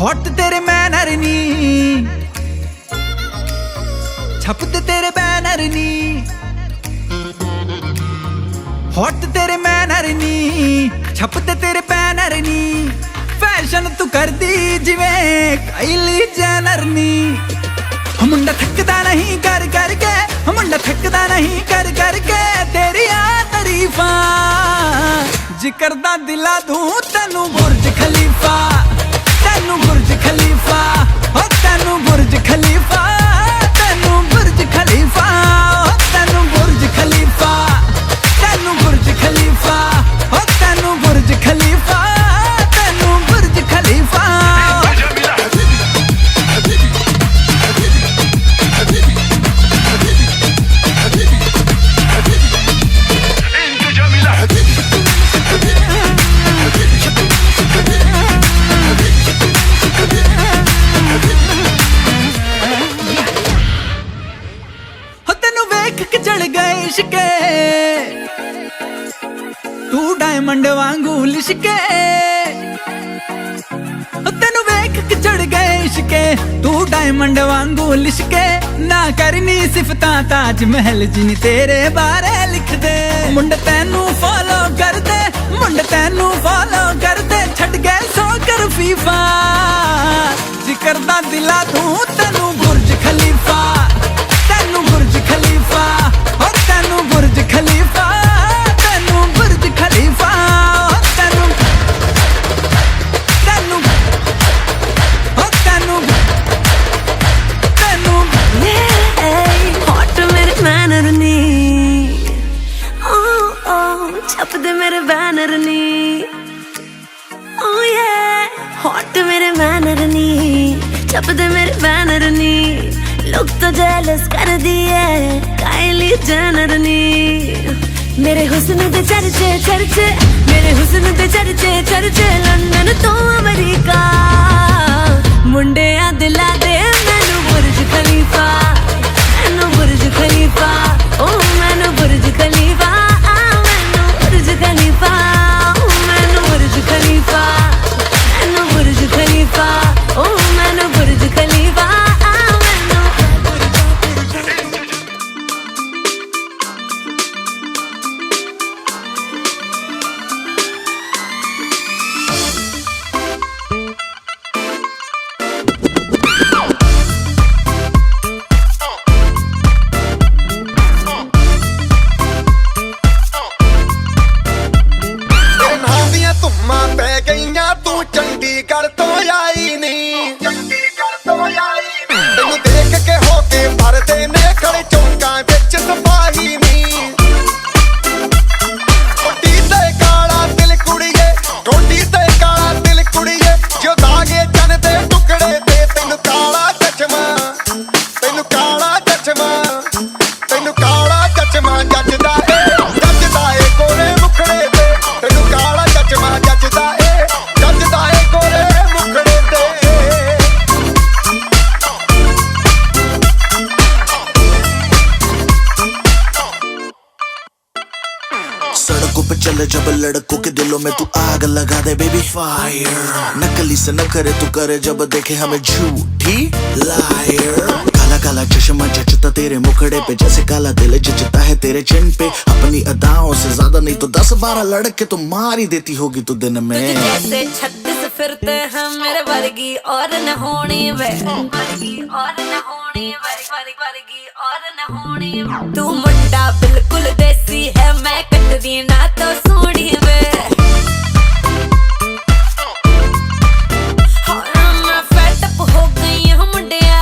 Hot तेरे manner नी, छपते तेरे banner नी, hot तेरे मैनर नी, छपते तेरे बैनर नी, फैशन तू कर दी जिवें काइली जेनर नी। मुंडा थकदा नहीं कर करके, मुंडा थकदा नहीं कर करके तेरी तारीफा, जिक्र दा दिला दूं तेनू बुर्ज खलीफा, तेनू बुर्ज खलीफा, ओ तेनू बुर्ज खलीफा, तेनू बुर्ज खलीफा, ओ तेनू बुर्ज खलीफा, तेनू बुर्ज खलीफा, ओ तेनू बुर्ज खलीफा, तेनू बुर्ज खलीफा। चढ़ गए इश्के तू डायमंड वांगू लिशके, तेनू वेख के चढ़ गए इश्के तू डायमंड वांगू लिशके, ना करनी सिफतां ताज महल जिनी तेरे बारे लिख दे। मुंड तेनू फॉलो कर दे, मुंड तेनू फॉलो कर दे, छड़ गए सो कर फीफा, जिक्र दा दिला दूं तेनू बुर्ज खलीफा, तेनू बुर्ज खलीफा, और तेनू बुर्ज खलीफा, तेनू बुर्ज खलीफा, तेनू तेनू और तेनू तेनू हॉट मेरे मैनर नी, ओ छप दे मेरे बैनर नी, ओ ये हॉट मेरे मैनर नी, छप दे मेरे बैनर नी, लोग तो जेलस कर दिए काइली जेनर नी। मेरे हुस्न दे चर्चे चर्चे, मेरे हुस्न दे चर्चे चर्चे, लंदन तो अमेरिका, मुंडे दिला दे मैनू बुर्ज खलीफा, मैनू बुर्ज खलीफा, ओ मैनू बुर्ज खलीफा, मैनू बुर्ज खलीफा, मैनू बुर्ज खलीफा, मैनू बुर्ज खलीफा, ओ मैनू बुर्ज खलीफा। चंडीगढ़ तो आई नहीं, तेनू देख के होके भरदे ने खड़े चौंका विच सिपाही नी। कोटी ते काला दिल कुड़िए, कोटी ते काला दिल कुड़िए, जो दागे चन दे टुकड़े ते, तेनू काला चश्मा, तेनू काला चश्मा, तेनू काला चश्मा जचदा ए गोरे मुखड़े ते, तेनू काला चश्मा जचदा ए गोरे मुखड़े ते। सड़कों पे चले जब लड़कों के दिलों में तू आग लगा दे बेबी फायर, नकली से न करे तू करे जब देखे हमें झूठी लायर। काला काला चश्मा जचता तेरे मुखड़े पे जैसे काला दिल जचता है तेरे चिन पे, अपनी अदाओं से ज्यादा नहीं तो 10-12 लड़के तो मार ही देती होगी तू दिन में। जैसे 36 फिरते हैं मेरे वर्गी और न होनी वे, वर्गी और न होनी वे, वर्गी और न होनी वे। तू मुंडा बिल्कुल देसी है, मैं कटदी ना तो सोनी वे, मैं फेटअप हो गई हूँ मुंडिया,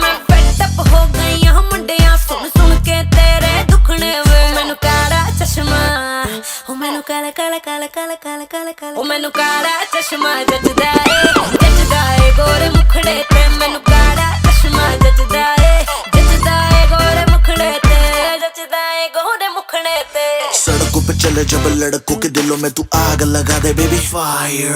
मैं फेटअप हो गई हूँ मुंडिया, सुन सुन के तेरे दुखने वे। मैनू काला चश्मा, ओ मैनू काला काला काला काला काला काला काला, ओ मैनू काला चश्मा जचदा ए गोरे मुखड़े ते, मैनू काला चश्मा जचदा ए गोरे मुखड़े ते, जचदा ए गोरे मुखड़े ते। सड़कों पे चले जब लड़कों के दिलों में तू आग लगा दे बेबी फायर,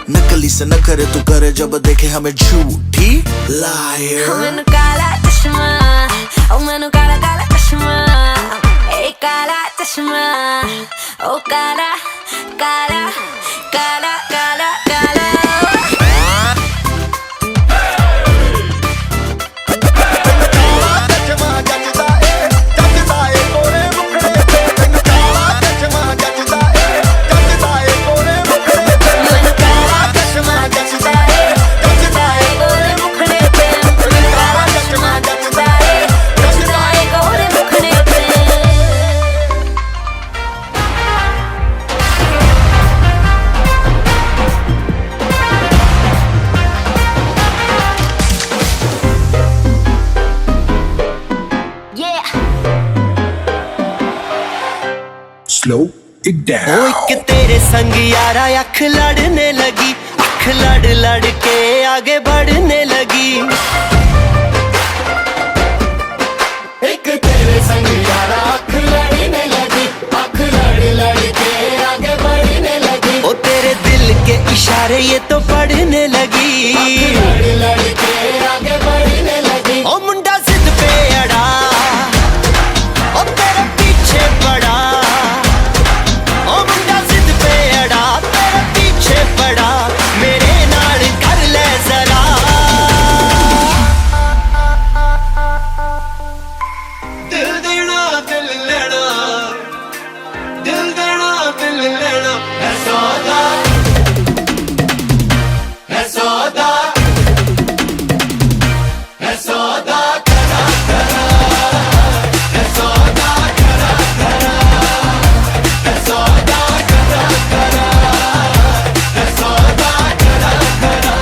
नकली से न करे तू करे जब देखे हमें झूठी लायर। मैनू काला चश्मा, ओ मैनू काला काला चश्मा, एक काला चश्मा ओ काला काला काला काला काला Slow it down. ओ एक तेरे संग यारा अख लड़ने लगी, अख लड़ लड़ के आगे बढ़ने लगी। एक तेरे संग यारा अख लड़ने लगी, अख लड़ लड़ के आगे बढ़ने लगी। ओ तेरे दिल के इशारे ये तो पढ़ने लगी, लड़ लड़ के आगे बढ़ने लगी। ओ मुंडा जिद पे अड़ा, ओ तेरे पीछे पड़ा। ओ मुंडा जिद पे अड़ा, तेरे पीछे पड़ा। मेरे नाल कर ले जरा। दिल देना दिल लेना, दिल देना दिल लेना है सौदा, है सौदा, है सौदा करा करा, है सौदा करा करा, है सौदा करा करा, है सौदा करा करा।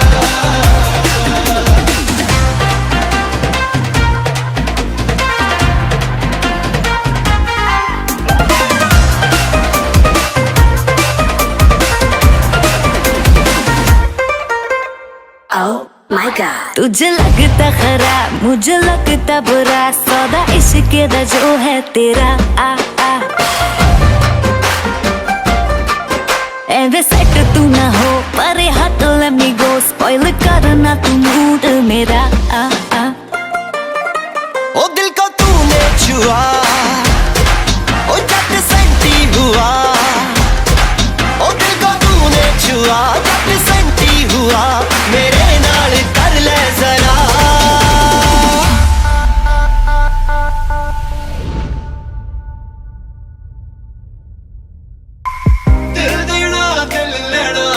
Oh my God तुझे लगता खराब मुझे लगता बुरा सौदा इश्क दा जो है तेरा आ आ एवे सेट तू ना हो पर हट let me go spoil करना तू मूड मेरा आ आ ओ दिल को तूने छुआ, ओ जट सेंटी हुआ। ओ दिल को तूने छुआ, जट सेंटी हुआ। मेरे नाल कर ले जरा। दिल देना दिल लेना,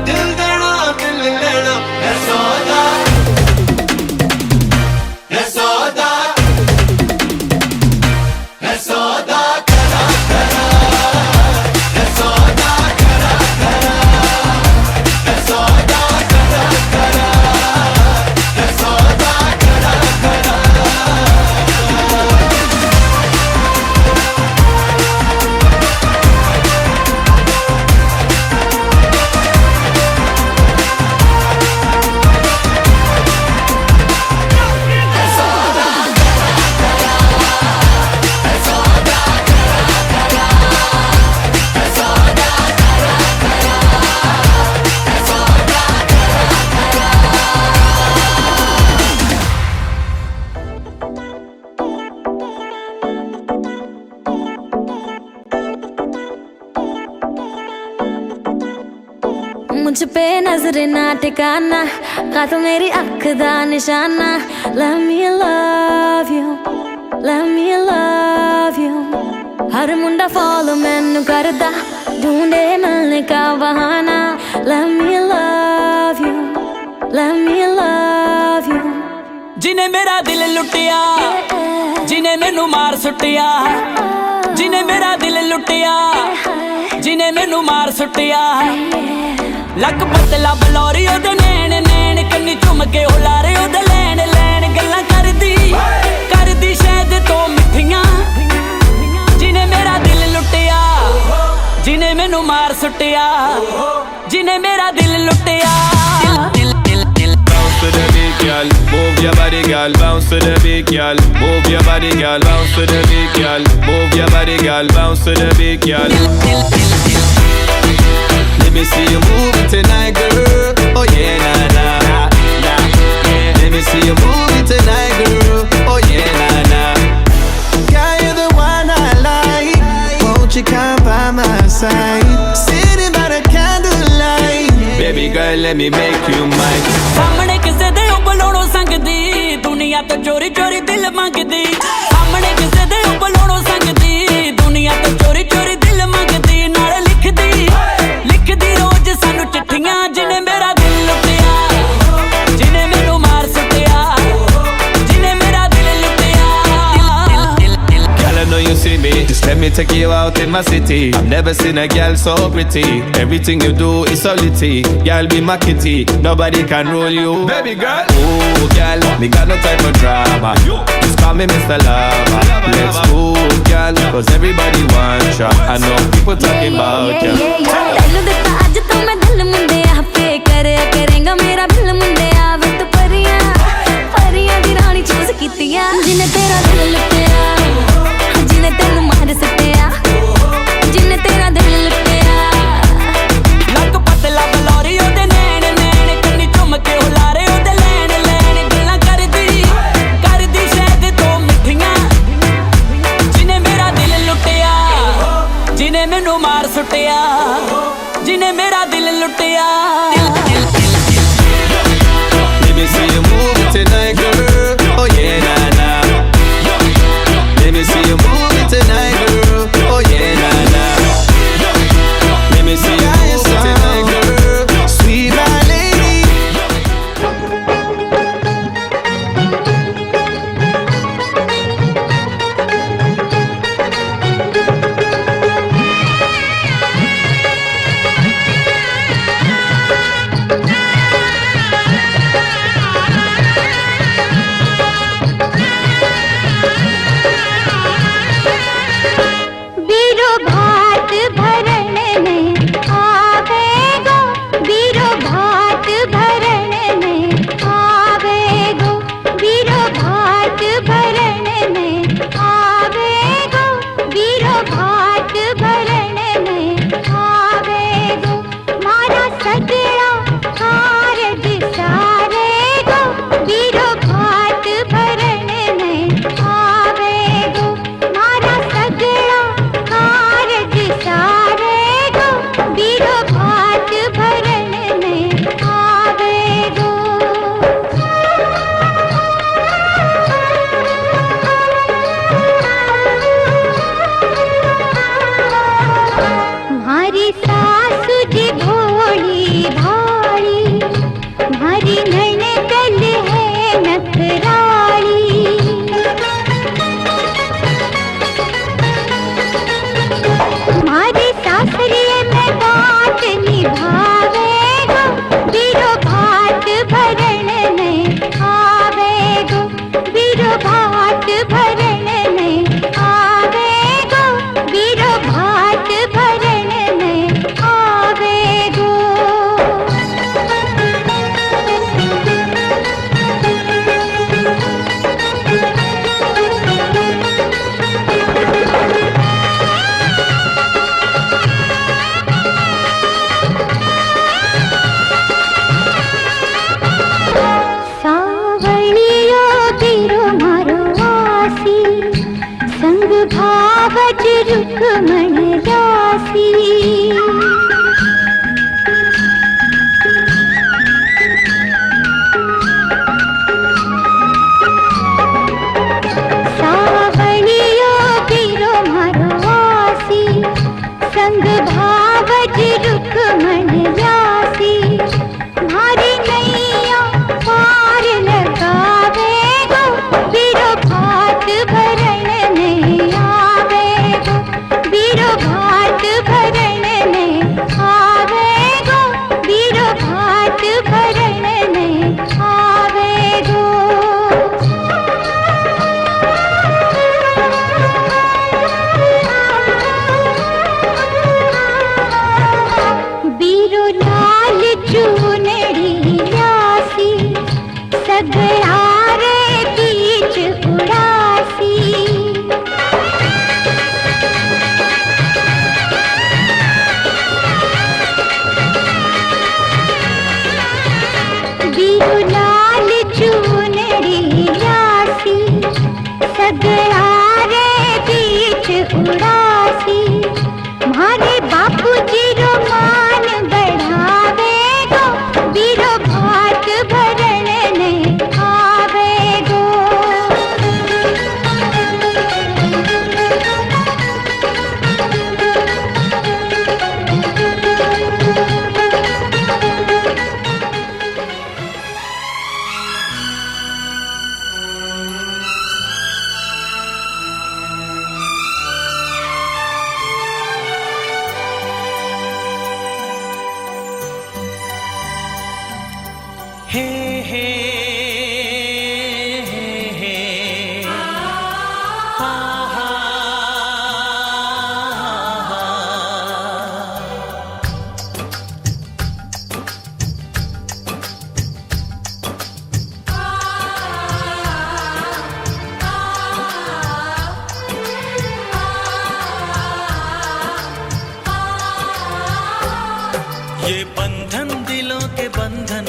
दिल देना दिल लेना है सौदा, है सौदा, है सौदा करा करा, है सौदा करा करा, है सौदा करा करा, है सौदा करा करा। मुझ पे नजर ना टिकाना का तो मेरी अख दा निशाना let me love you let me love you her Munda follow मैनू करदा ढूंढे मिलने का बहाना let me love you let me love you जिने मेरा दिल लुटिया जिने मैनू मार सुटिया जिने मेरा दिल लुटिया जिने मैनू मार सुटिया लक पतला बलौरी ओदे नैन नैन कन्नी चुम के हुलारे ओदे लैन लैन गल्लां करदी शायद तो मिठियां जिने मेरा दिल लुटिया जिने मैनू मार सुटिया जिने मेरा दिल लुटिया Bounce to the beat, girl. Move your body, girl. Bounce to the beat, girl. Move your body, girl. Bounce to the beat, girl. Move your body, girl. Bounce to the beat, girl. Let me see you move it tonight, girl. Oh yeah, nah nah nah. Yeah. Let me see you move it tonight, girl. Oh yeah, nah nah. Girl, you're the one. let me make you mine. सामने किसे दे उबलोड़ो संगदी दुनिया तो चोरी चोरी दिल मंगदी सामने किसे दे उबलोड़ो संगदी दुनिया तो चोरी चोरी दिल मंगदी नाले लिखदी रोज सानू चिट्ठियां जिने मेरा दिल लुटिया जिने मैनू मार सुटिया जिने मेरा दिल लुटिया Girl, I know you see me. Just let me take you out in my city. I've never seen a girl so pretty. Everything you do is so litty. Girl, be my kitty. Nobody can rule you, baby girl. Oh, girl, me got no time for drama. Just call me Mr. Lover. Let's move, girl, 'cause everybody wants ya. I know people talking about ya. ਤੈਨੂੰ ਦਿੱਤਾ ਅੱਜ ਤੋਂ ਮੈਂ ਦਿਲ ਮੁੰਡੇ ਆਪੇ ਕਰਿਆ ਕਰੇਗਾ ਮੇਰਾ ਦਿਲ ਮੁੰਡੇ ਆਵੇ ਤੂੰ ਪਰੀਆਂ ਦੀ ਰਾਣੀ ਚੂਜ਼ ਕੀਤੀਆਂ ਜਿਨੇ ਤੇਰਾ ਦਿਲ ਲੁੱਟਿਆ ਜਿਨੇ ਤੈਨੂੰ ਮਾਰ ਸੱਟਿਆ ਜਿਨੇ ਤੇਰਾ ਦਿਲ ਲੁੱਟਿਆ ਲੱਕ ਪਤਲਾ ਬਲੌਰੀ ਉਹਦੇ ਨੈਣ ਕੰਨੀ ਚੁੰਮ ਕੇ ਹੁਲਾਰੇ ਉਹਦੇ ਲੈਣ ਗੱਲਾਂ ਕਰਦੀ ਸ਼ਾਇਦ ਤੋਂ ਮਿੱਠੀਆਂ ਜਿਨੇ ਮੇਰਾ ਦਿਲ ਲੁੱਟਿਆ ਜਿਨੇ ਮੈਨੂੰ ਮਾਰ ਸੁੱਟਿਆ ਜਿਨੇ ਮੇਰਾ ਦਿਲ ਲੁੱਟਿਆ Let me see you move it tonight, girl. Oh yeah, nah nah. Let me see you move it tonight, girl. Oh yeah, nah nah. Let me see you move it tonight, girl. Sweet my lady. बीरो भात भरण में आवेगो बीरो भात भरण में आवेगो बीरो भात भरण में आवेगो बीरो भात भरण में आवेगो मारा सगड़ा कारज सारेगो बीरो भात भरण में आवेगो मारा सगड़ा कारज सारेगो बीरो भात भरण में आवेगो मारी सासु जी भोली भाली मारी ननकल है नखराली मारी सासरिये में बात निभावेगो बीरो भात भरण में आवेगो बीरो भात भरण में आवेगो बीरो भात भरण में आवेगो सावलियो बीरो मारो आसी संग भावज रुक्मण दासी सावलियो बीरो मारो आसी संग भावज रुक्मण दासी मारी नैया पार लगावेगो बीरो भात भरण में आवेगो बीरो भात भरण में आवेगो बीरो भात भरण में आवेगो बीरो लाल चूनड़ी लासी सगड़ा रे बीच उड़ासी बीरो लाल चूनड़ी लासी सगड़ा रे बीच उड़ासी मारे बापू जी रो मान बढ़ावेगो हे हे हे हे हा हा ये बंधन दिलों के बंधन,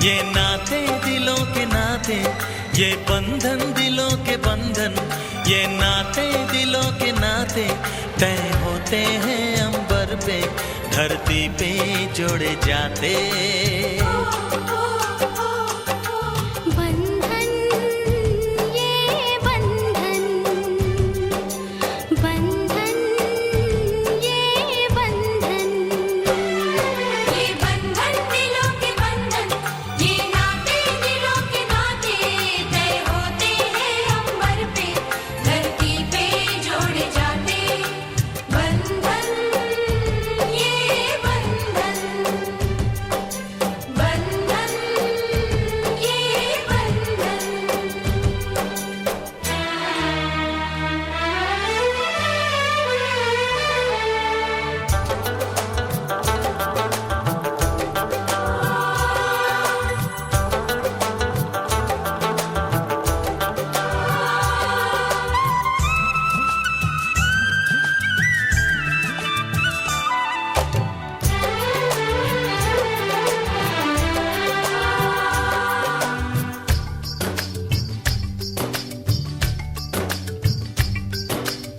ये नाते दिलों के नाते, ये बंधन दिलों के बंधन, ये नाते दिलों के नाते तय होते हैं अंबर पे, धरती पे जोड़े जाते। बंधन ये बंधन, बंधन ये बंधन, ये बंधन दिलों के बंधन, ये नाते दिलों के नाते तय होते हैं अंबर पे, धरती पे जोड़े जाते। बंधन ये बंधन, बंधन ये बंधन।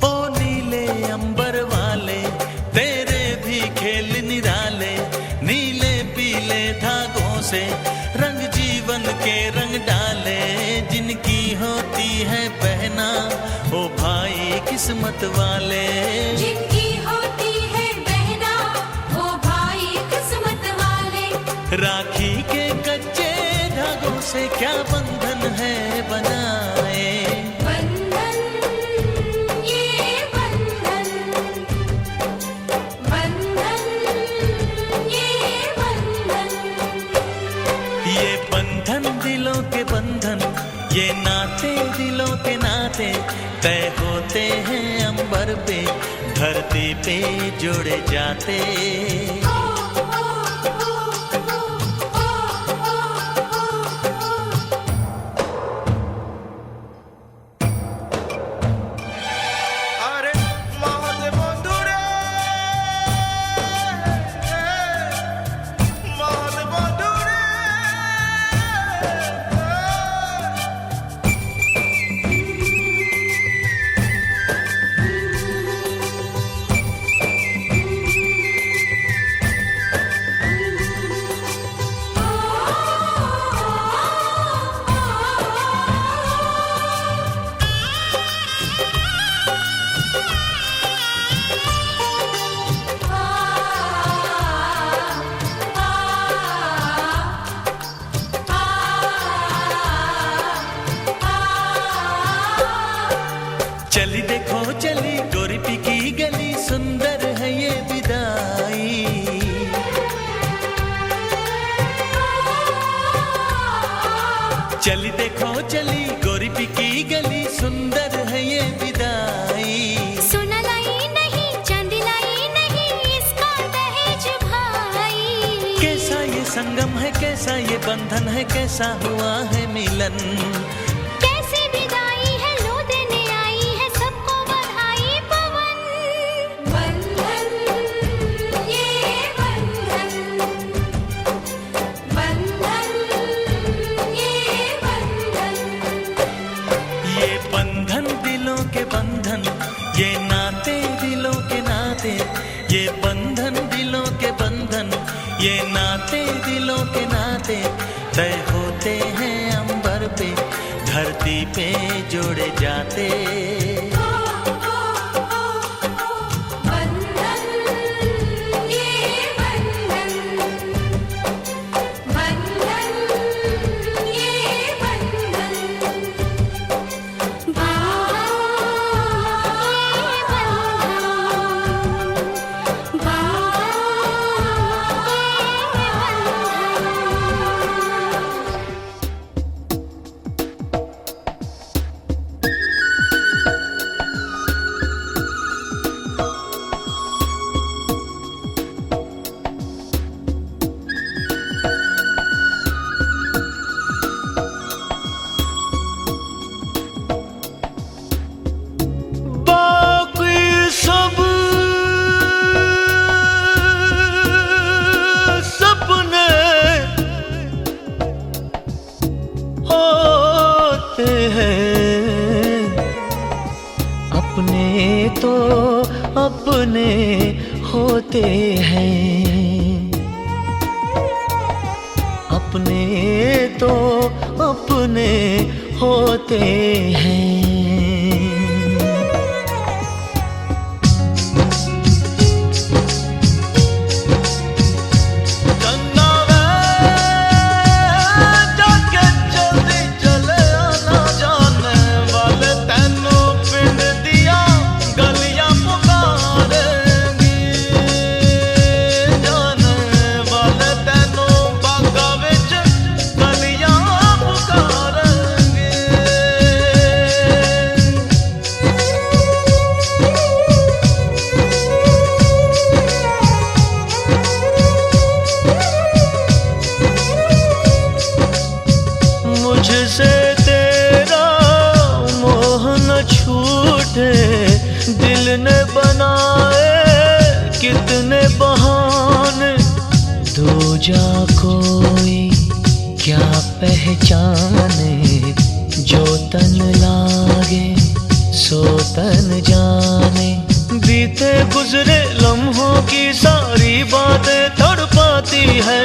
ओ नीले अंबर वाले तेरे भी खेल निराले, नीले पीले धागों से रंग जीवन के रंग डाले, जिनकी होती है पहना ओ भाई किस्मत वाले। जिनकी होती है बहना वो भाई किस्मत वाले। राखी के कच्चे धागों से क्या बंधन है बनाए, बंधन ये बंधन, बंधन ये बंधन। ये बंधन दिलों के बंधन, ये नाते दिलों के नाते तय होते हैं अंबर पे, धरती पे जोड़े जाते। আরে মহাদেব বন্ধুরে, মহাদেব বন্ধুরে। चली देखो चली गोरीपी की गली, सुंदर है ये विदाई। चली देखो चली गोरीपी की गली, सुंदर है ये विदाई। सोना लाई नहीं चांदी लाई नहीं, इसका दहेज भाई। कैसा ये संगम है, कैसा ये बंधन है, कैसा हुआ है मिलन। कैसी विदाई है लो देने आई है सबको बधाई पवन। बंधन ये बंधन, बंधन ये बंधन। ये बंधन दिलों के बंधन, ये नाते दिलों के नाते, ये बंधन दिलों के बंधन, ये नाते दिलों के नाते तय होते हैं अंबर पे, धरती पे जोड़े जाते। बंधन ये बंधन, बंधन ये बंधन। हैं, अपने तो अपने होते हैं, अपने तो अपने होते हैं। मुझसे तेरा मोह न छूटे, दिल ने बनाए कितने बहाने, दो जा कोई क्या पहचाने, जो तन लागे सो तन जाने। बीते गुजरे लम्हों की सारी बातें तड़पाती है,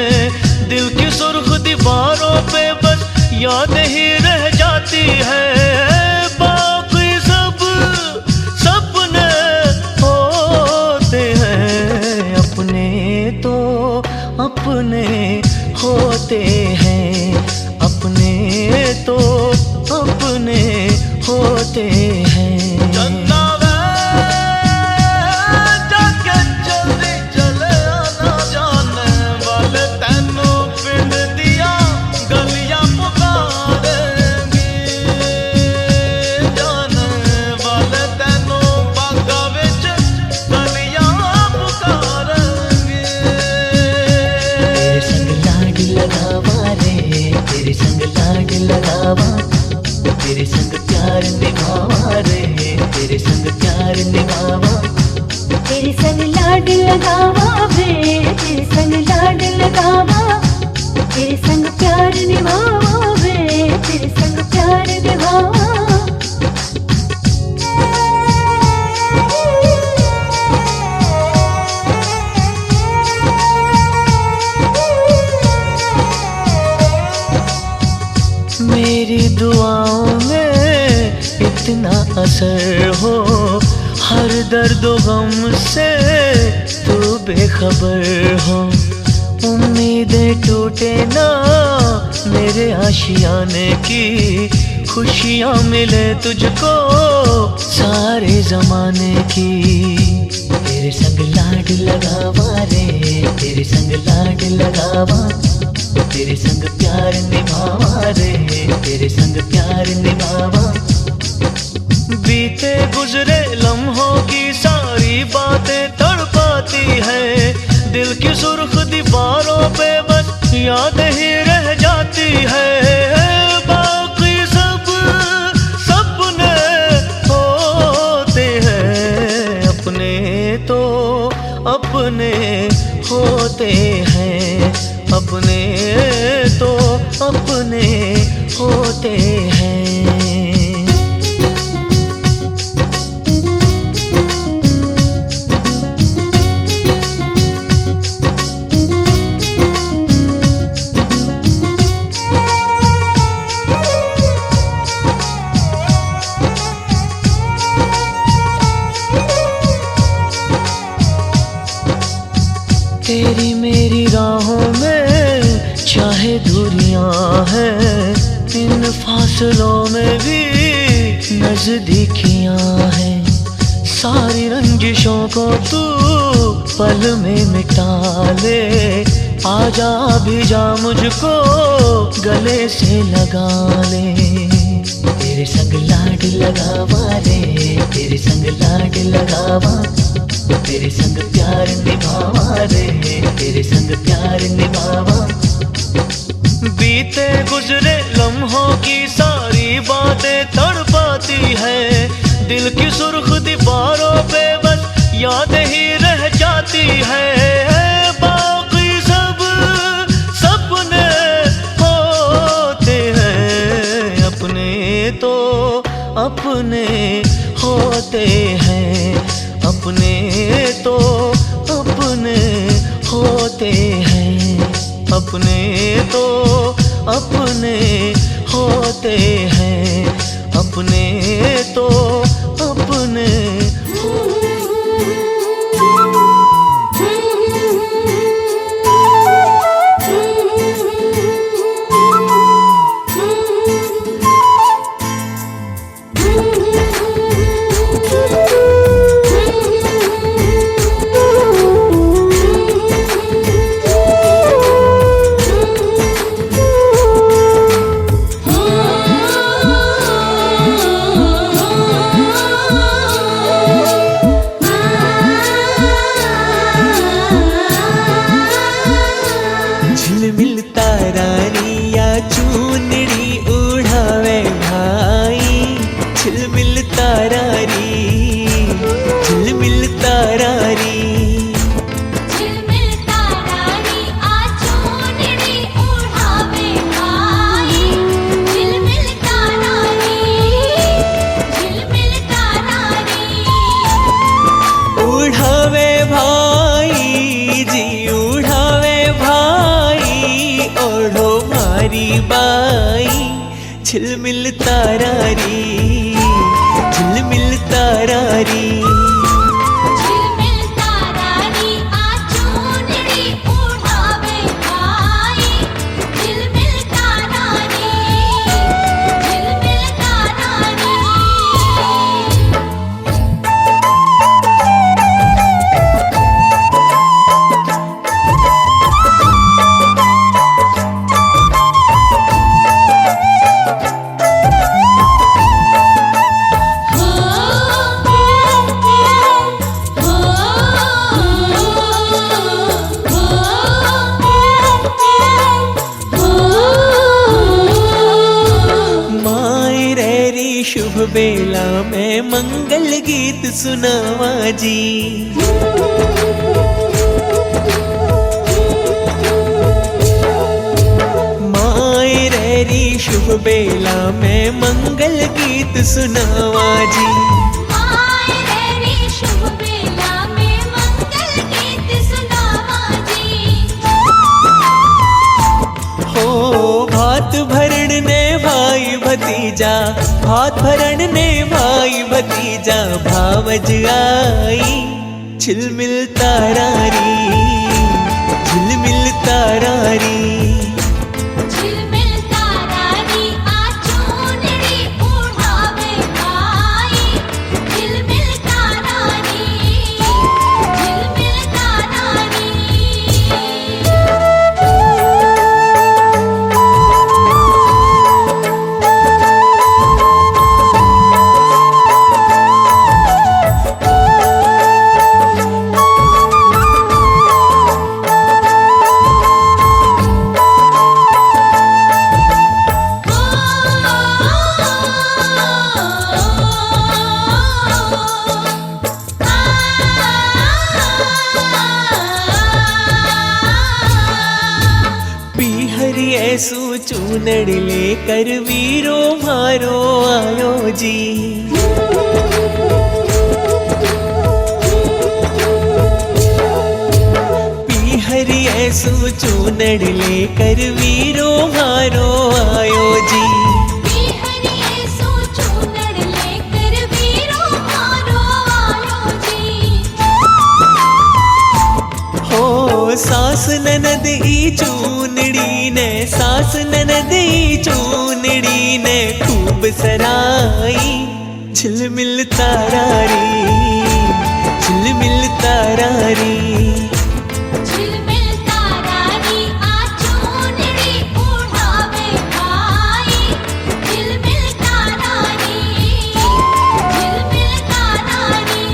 दिल की सुर्ख दीवारों पे बस याद ही रह जाती है। बाकी सब सपने होते हैं, अपने तो अपने होते हैं, अपने तो अपने होते हैं। तेरे संग प्यार निभावा रे, तेरे संग प्यार निभावा, तेरे संग लाड लगावा वे, तेरे संग लाड लगावा, तेरे संग प्यार निभावा वे, तेरे संग प्यार निभावा। मेरी दुआओं में इतना असर हो, हर दर्द गम से तू बेखबर हो। उम्मीदें टूटे ना मेरे आशियाने की, खुशियाँ मिले तुझको सारे जमाने की। तेरे संग लाड लगावा रे, तेरे संग लाड लगावा, तेरे संग प्यार निभावा रे, तेरे संग प्यार निभावा। बीते गुजरे लम्हों की सारी बातें तड़पाती है, दिल की सुर्ख दीवारों पे बस याद ही रह जाती है। बाकी सब सपने होते हैं, अपने तो अपने होते हैं, अपने तो अपने होते हैं। तेरी मेरी राहों में चाहे दूरियां हैं, इन फासलों में भी नजदीकियां हैं। सारी रंजिशों को तू पल में मिटा ले, आजा भी जा मुझको गले से लगा ले। तेरे संग लाड लगावा रे, तेरे संग लाड लगावा, तेरे संग प्यार निभावा रे, तेरे संग प्यार निभावा। बीते गुजरे लम्हों की सारी बातें तड़पाती है, दिल की सुर्ख दीवारों पे बस याद ही रह जाती है। बाकी सब सपने होते हैं, अपने तो अपने होते हैं, अपने तो अपने होते हैं, अपने तो अपने होते हैं, अपने तो अपने। झिलमिल तारारी, झिलमिल तारारी, झिलमिल तारारी आ चूनड़ी उड़ावे भाई, झिलमिल तारारी, झिलमिल तारारी। शुभ बेला में मंगल गीत सुनावा जी, माए रेरी शुभ बेला में मंगल गीत सुनावा जी, माए रेरी शुभ बेला में मंगल गीत सुनावा जी। हो भात भरण ने भाई भतीजा, भात भरण ने भाई भतीजा, भावज आई झिलमिल तारारी, झिलमिल तारारी, झिलमिल तारारी आ चूनड़ी उड़ावे भाई, झिलमिल तारारी, झिलमिल तारारी। ऐसू चूनड़ लेकर वीरो मारो आयो जी, पीहरी ऐसू चूनड़ लेकर वीरो मारो आयो जी, पीहरी ऐसू चूनड़ लेकर वीरो मारो आयो जी। हो सास ननद ई चूनड़ी ने, सास ननद ई चूनड़ी ने खूब सराई, झिलमिल तारारी, झिलमिल तारारी, झिलमिल तारारी आ चूनड़ी उड़ावे भाई, झिलमिल तारारी, झिलमिल तारारी।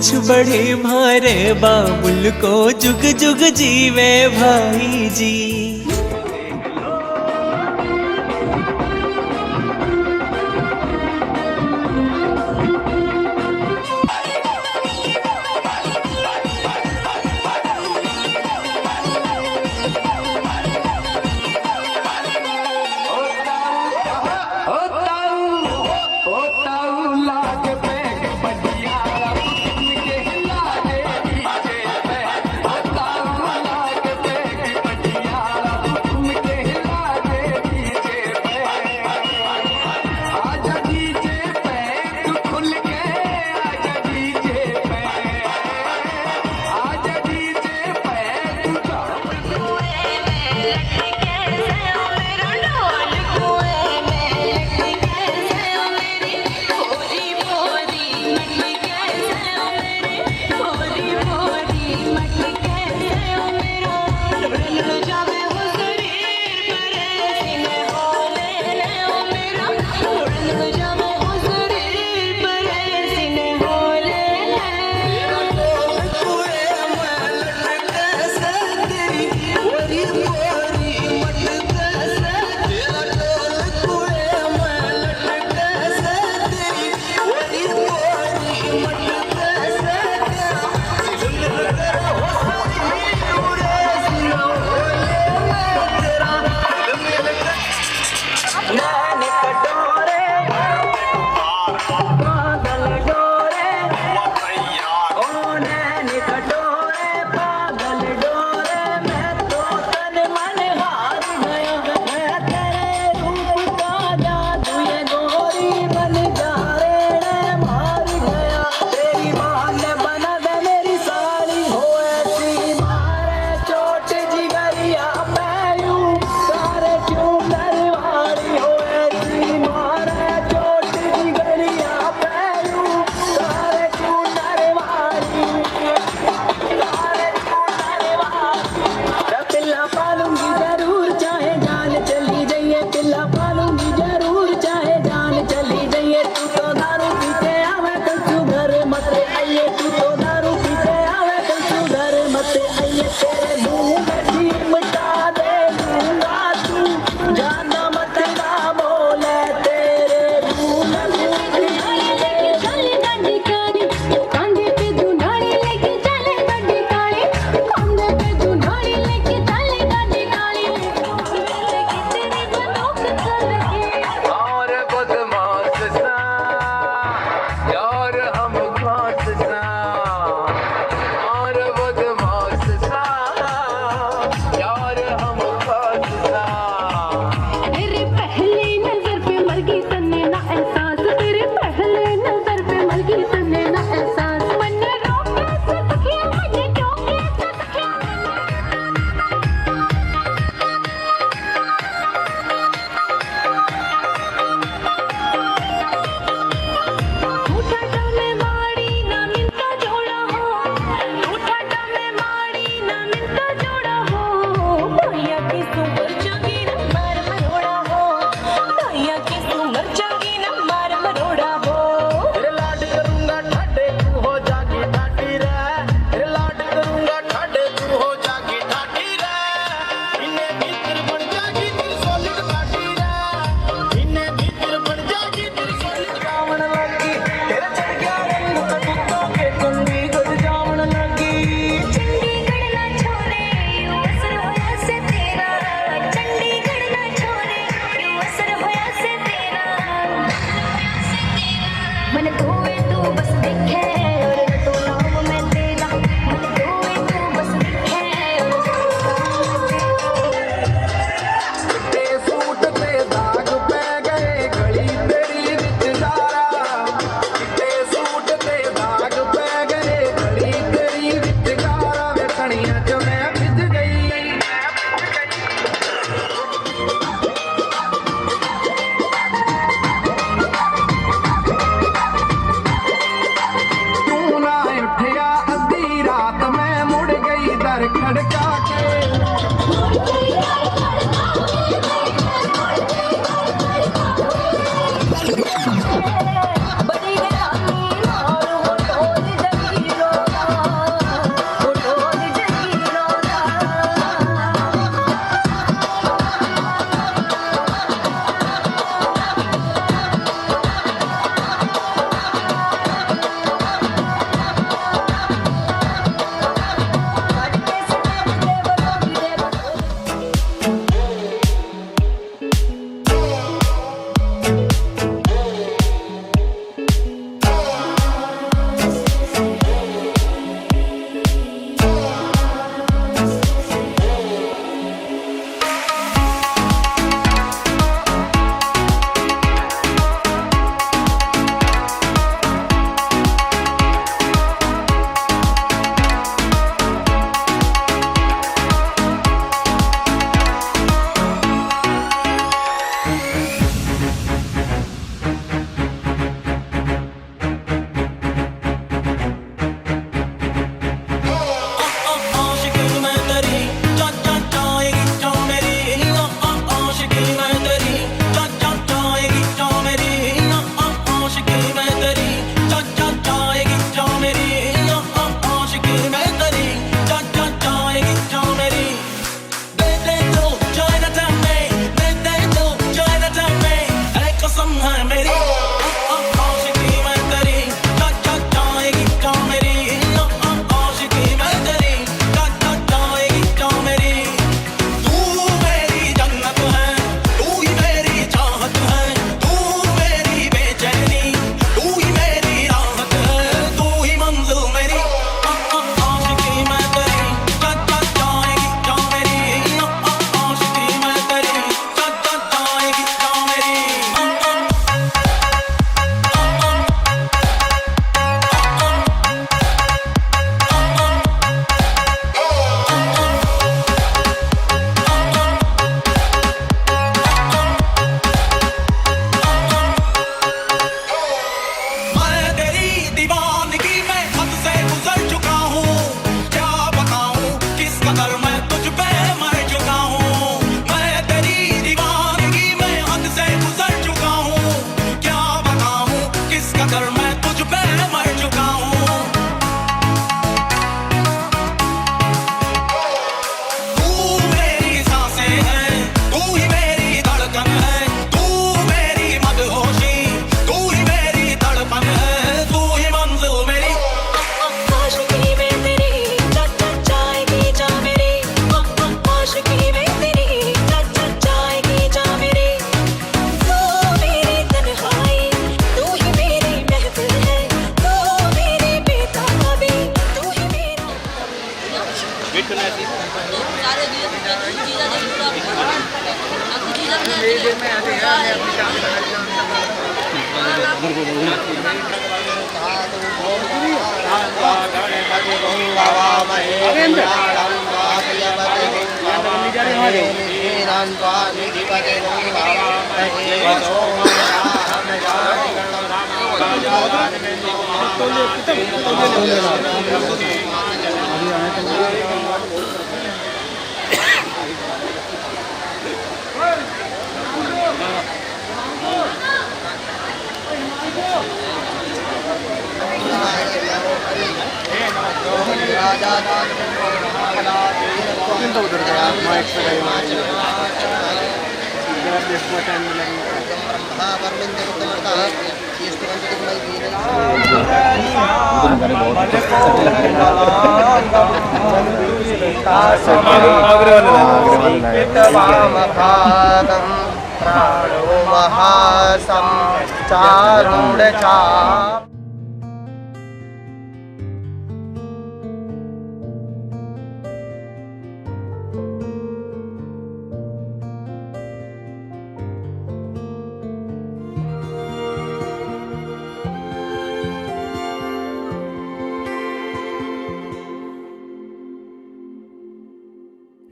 मूछ बढ़े मारे बाबुल को जुग जुग जीवे भाई जी।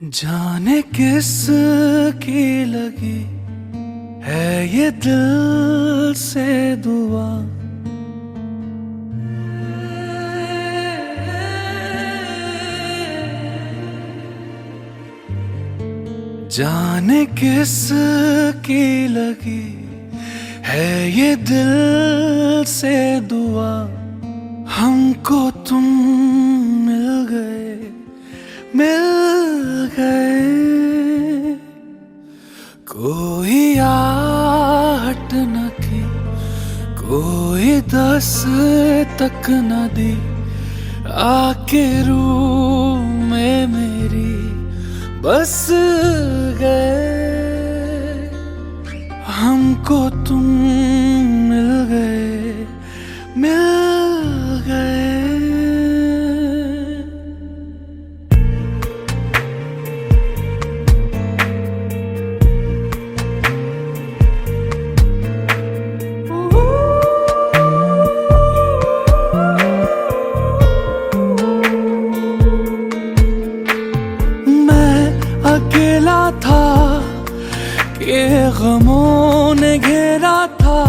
जाने किस की लगी है ये दिल से दुआ, जाने किस की लगी है ये दिल से दुआ, हमको तुम मिल गए, मिल गए। कोई आहट न थी, कोई दस तक न दी, आके रूह में मेरी बस गए। हमको तुम मिल गए, मिल गए। अकेला था कि गमों ने घेरा था,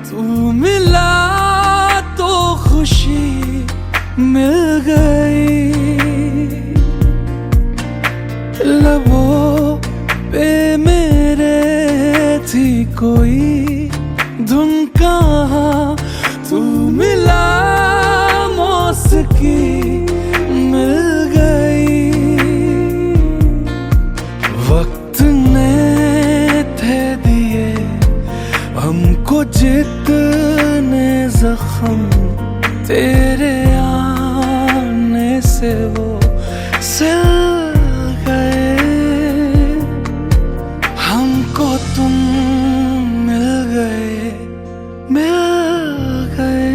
तू मिला तो खुशी मिल गई। लबों पे मेरे थी कोई धुन कहाँ, तू मिला मौसिकी मिल गई। वक्त ने थे दिए हमको जितने जख्म, तेरे आने से वो सिल गए। हमको तुम मिल गए, मिल गए।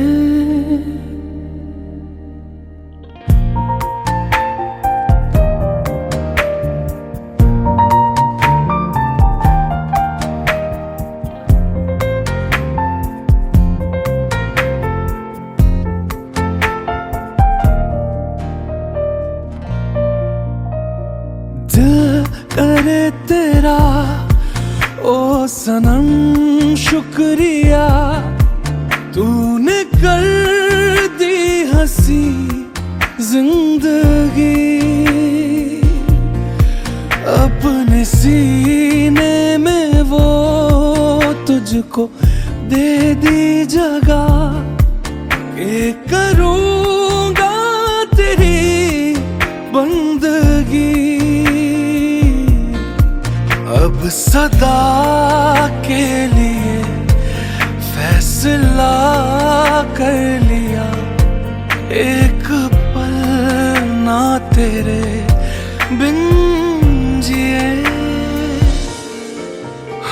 दिल करे तेरा ओ सनम शुक्रिया, तूने कर दी हंसी जिंदगी। अपने सीने में वो तुझको दे दी जगह, के करूँगा तेरी बंदगी। अब सदा के लिए फैसला कर लिया, एक पल ना तेरे बिन जिए।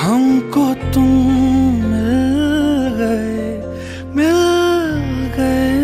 हमको तुम मिल गए, मिल गए।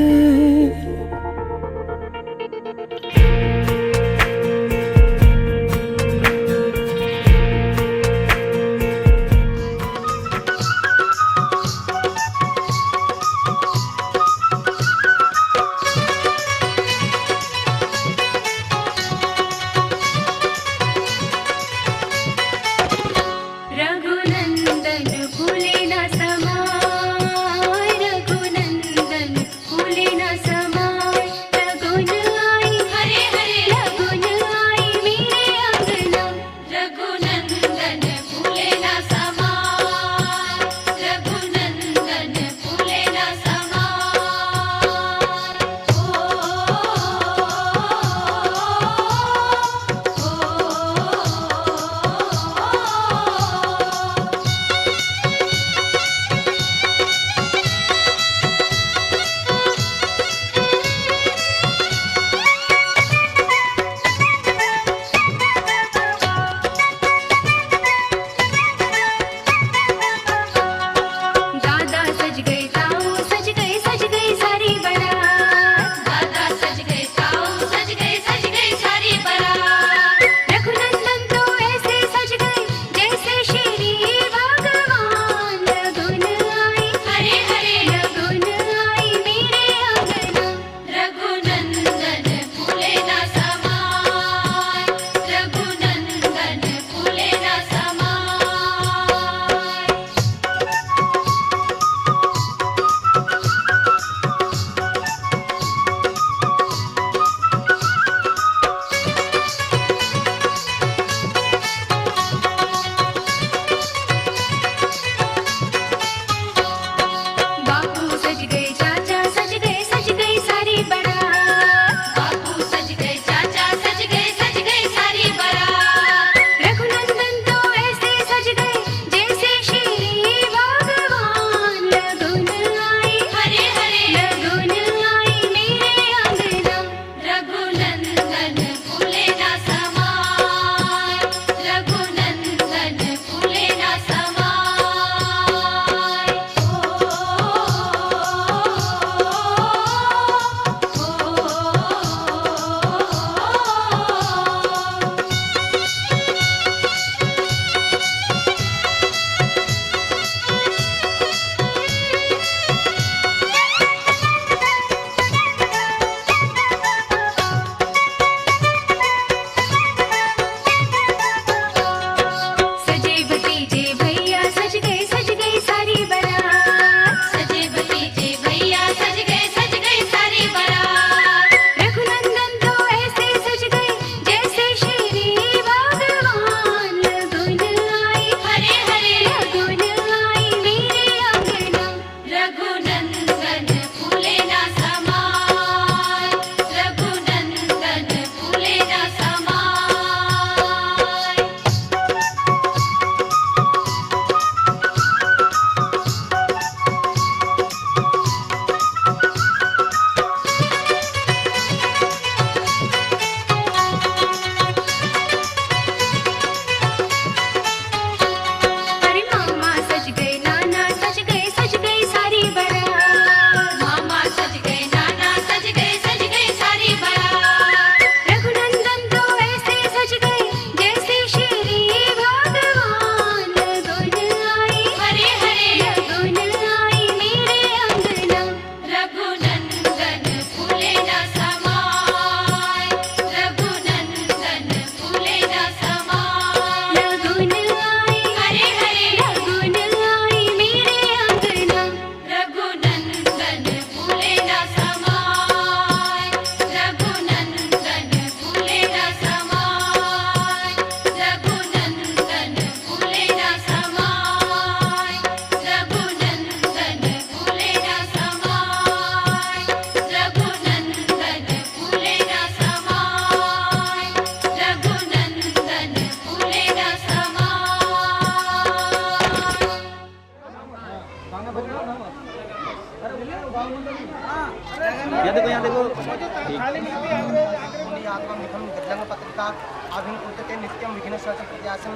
पत्रिका आभिं कुरुते नित्यं विघ्नस्य च प्रत्याशं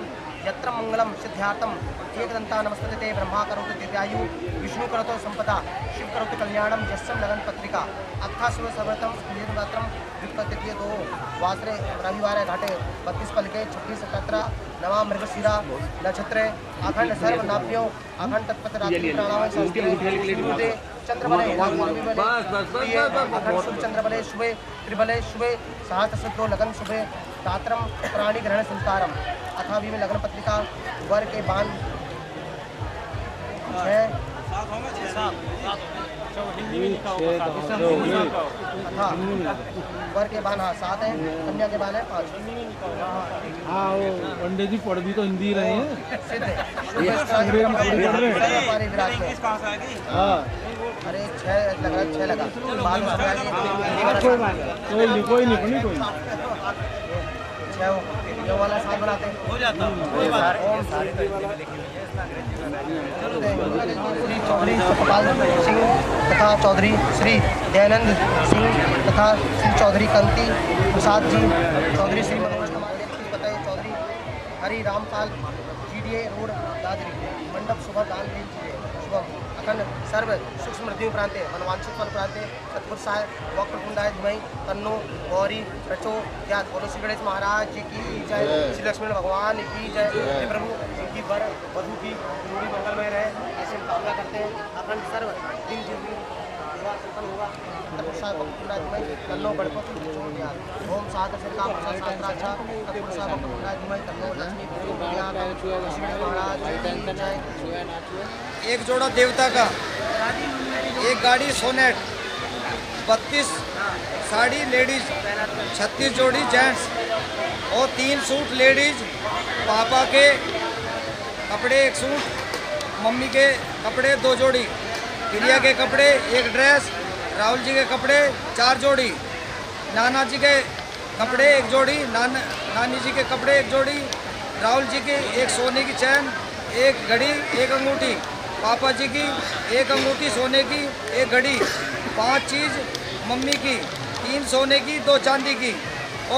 यत्र मंगलम सिद्ध्यार्थम एकदंता नमस्ते ते ब्रह्मा करोतु दिव्यायु विष्णु करोतु संपदा शिव करोतु कल्याणम यस्सम लगन पत्रिका अथा शिव सर्वतम निर्मात्रम विपत्ति दो वासरे रविवार घाटे 32 पलके 26 17 नवा मृगशिरा नक्षत्रे अखंड सर्व नाभ्यो अखंड तत्पत रात्रि प्राणायाम संस्कृते चंद्रबले अखंड शुभ चंद्रबले शुभे त्रिबले शुभे सहस्रशत्रो लगन शुभे तात्रम प्राणी ग्रहण संस्कारम अथा भी में लगन पत्रिका वर के बाण 6 अथा वर के बाण 7 है कन्या के बाण है 5। हाँ वो पंडित जी पढ़ भी तो हिंदी रहे हैं। सिद्ध है हाँ अरे 6 लगा 6 लगा बाद में कोई नहीं कोई ये वाला साथ बनाते हैं हो जाता ओम श्री चौधरी सतपाल सिंह तथा चौधरी श्री दयानंद सिंह तथा श्री चौधरी कंती प्रसाद जी चौधरी श्री मनोज कुमार बताए चौधरी हरि रामपाल GDA रोड दादरी मंडप शुभ दान शुभम अखंड सर्व सूक्ष्म मृत्यु प्रांते मनवांचित फल प्रांते सतपुर साय वक्र कुंडाय धुमई तन्नो गौरी रचो ज्ञात बोलो श्री गणेश महाराज जी की जय श्री लक्ष्मण भगवान की जय हे प्रभु इनकी वर वधु की जोड़ी मंगलमय रहे ऐसे हम कामना करते हैं अखंड सर्व दिन विवाह संपन्न होगा सतपुर साय वक्र कुंडाय धुमई तन्नो गणपति रचो ज्ञात ओम सात श्रीकाम शास्त्राचा सतपुर साय वक्र कुंडाय धुमई तन्नो लक्ष्मी ज्ञात श्री गणेश महाराज की जय। एक जोड़ा देवता का, एक गाड़ी सोनेट, 32 साड़ी लेडीज, 36 जोड़ी जेंट्स और 3 सूट लेडीज, पापा के कपड़े 1 सूट, मम्मी के कपड़े 2 जोड़ी, प्रिया के कपड़े 1 ड्रेस, राहुल जी के कपड़े 4 जोड़ी, नाना जी के कपड़े 1 जोड़ी, नानी जी के कपड़े 1 जोड़ी, राहुल जी की 1 सोने की चैन, 1 घड़ी 1 अंगूठी, पापा जी की 1 अंगूठी सोने की 1 घड़ी, 5 चीज़ मम्मी की, 3 सोने की 2 चांदी की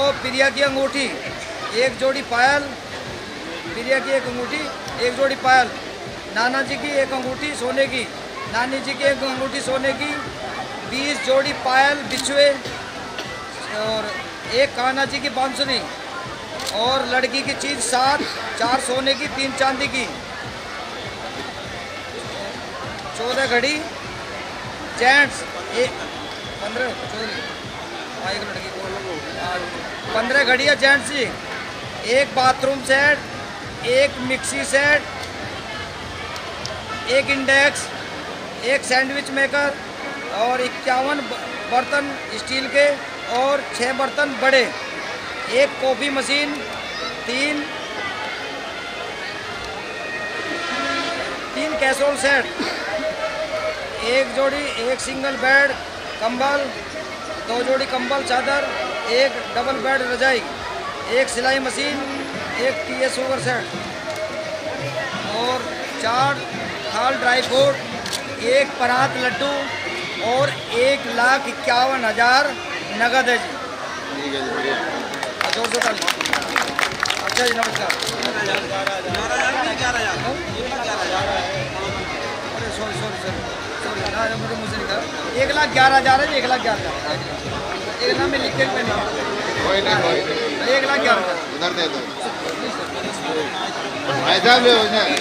और प्रिया की अंगूठी 1 जोड़ी पायल, प्रिया की 1 अंगूठी 1 जोड़ी पायल, नाना जी की 1 अंगूठी सोने की, नानी जी की 1 अंगूठी सोने की, 20 जोड़ी पायल बिछुए और 1 कान्हा जी की बांसुरी और लड़की की चीज़ 7, 4 सोने की 3 चांदी की, 14 घड़ी जेंट्स 15 लड़की को 15 घड़ियाँ जेंट्स जी, 1 bathroom set, 1 mixie set, 1 index, 1 sandwich maker और 51 बर्तन स्टील के और 6 बर्तन बड़े, 1 कॉफ़ी मशीन, 3 कैसरोल सेट, 1 जोड़ी 1 सिंगल बेड कंबल, 2 जोड़ी कंबल चादर, 1 डबल बेड रजाई, 1 सिलाई मशीन, 1 टी शुगर सेट और 4 थाल ड्राई फ्रूट, 1 परात लड्डू और 1,51,000 नगद है जी। जोर से ताली। अच्छा जी नमस्कार। अरे सॉरी मुझे लिखा 1,11,000 है जी, 1,11,000 एक नाम में लिख के 1,11,000 उधर दे दो ऐसा भी हो जाए।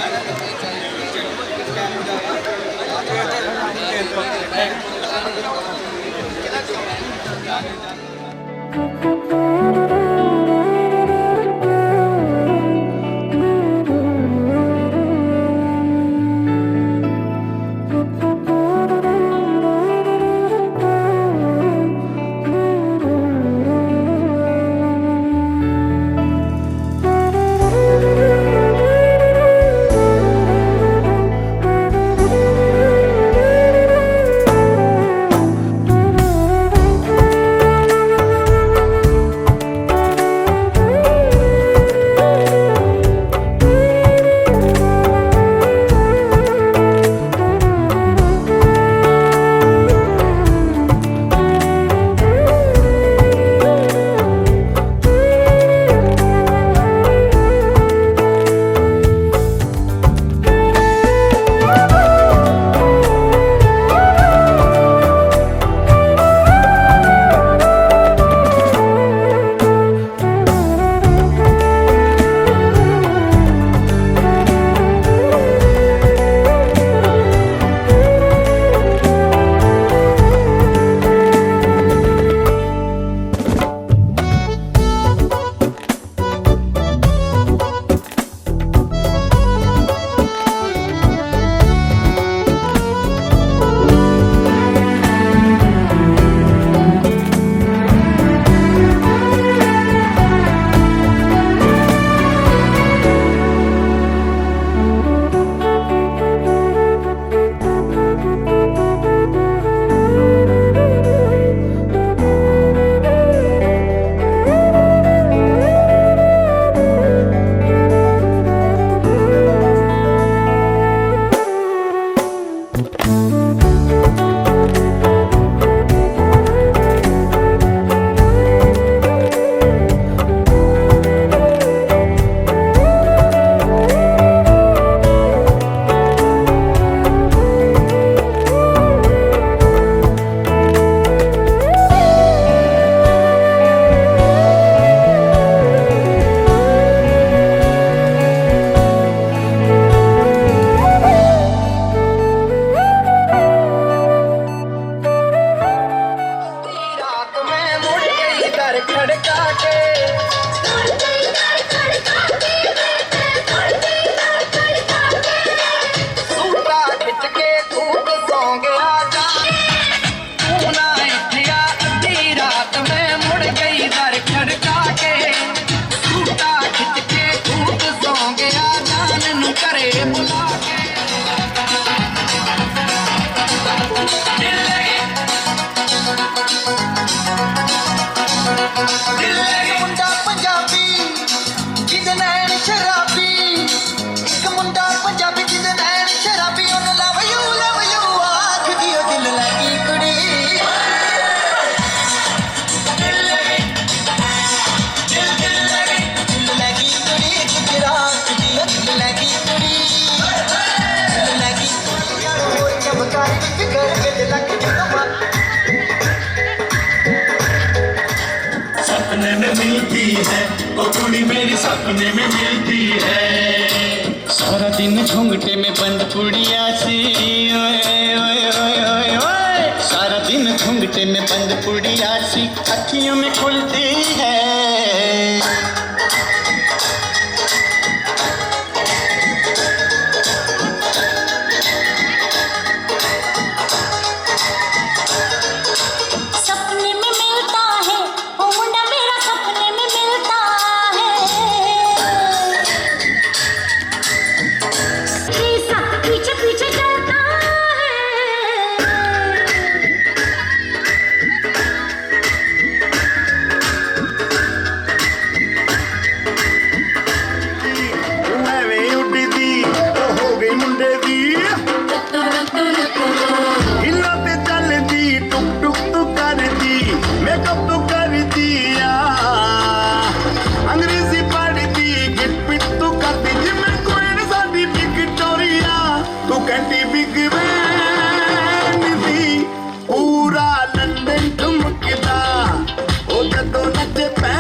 है, वो कुड़ी मेरी सपने में मिलती है। सारा दिन घूंघटे में बंद पुड़िया सी, ओए ओए ओए ओए ओए। सारा दिन घूंघटे में बंद पुड़िया सी अखियों में खुलती है। सपने में मिलता है वो मुंडा मेरा, सपने में मिलता है। शीशा पीछे पीछे चलता मैं वे उड़दी हो गई मुंडे दी, हिला ते चलदी टुक टुक तू करदी, मेकअप तू करदी आ, अंग्रेजी पढ़दी गिट पिट तू करदी, जिम्मे कोई साडी विक्टोरिया तू कहती बिग बैन दी, पूरा लंदन ठुमकदा ओ जदों नचे पै।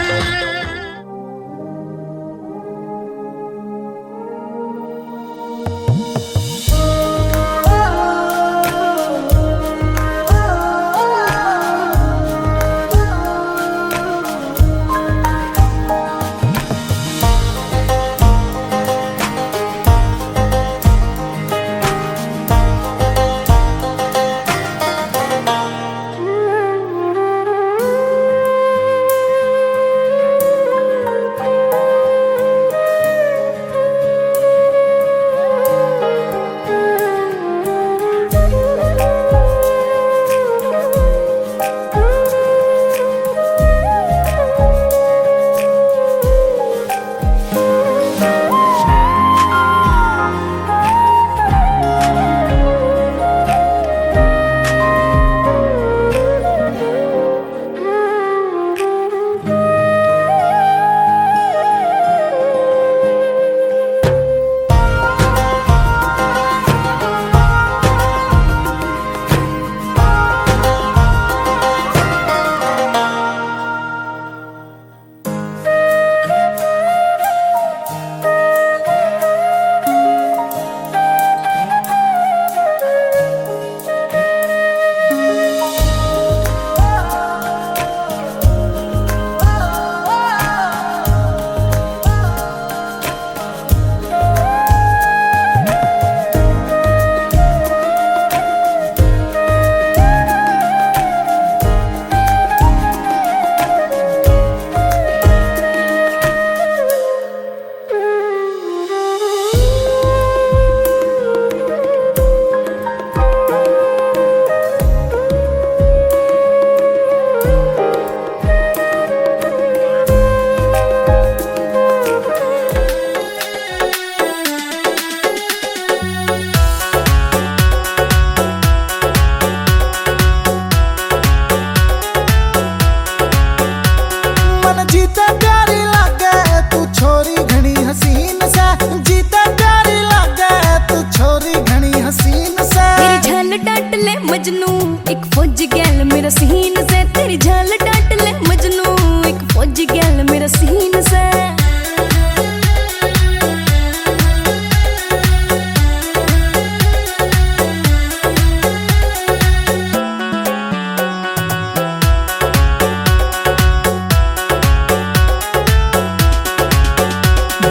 मजनू एक फौजी गैल मेरा सीन से, तेरी झाल डांट ले मजनू एक फौजी गैल मेरा सीन से।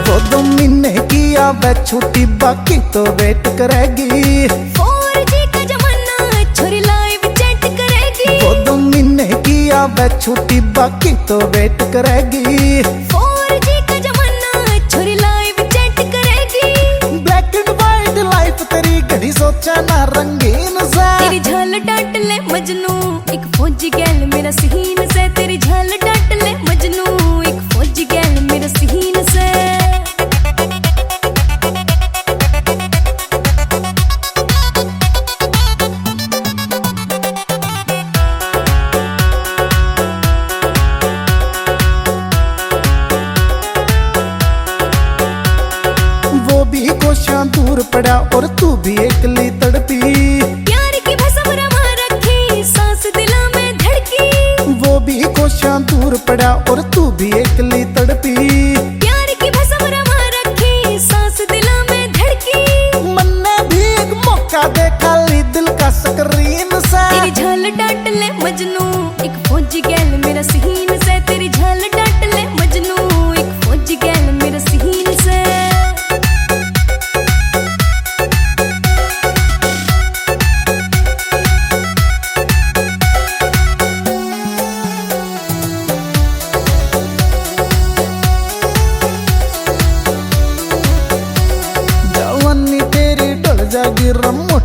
वो 2 महीने किया वे छुट्टी, बाकी तो वेट करेगी। 4G का जमाना छोरी लाइव चैट करेगी। वो 2 महीने किया वे छुट्टी, बाकी तो वेट करेगी। 4G का जमाना छोरी लाइव चैट करेगी। ब्लैक एंड वाइट लाइफ तेरी घड़ी सोचा ना रंगीन सा। तेरी झाल डांट ले मजनू एक फौजी गैल मेरा सीन से, तेरी झाल डांट ले मजनू एक फौजी गैल मेरा सीन से। दूर पड़ा और तू भी एकली तड़पी। प्यार की भाषा रमा रखी सांस दिलों में धड़की। वो भी कोशियां दूर पड़ा और तू भी एकली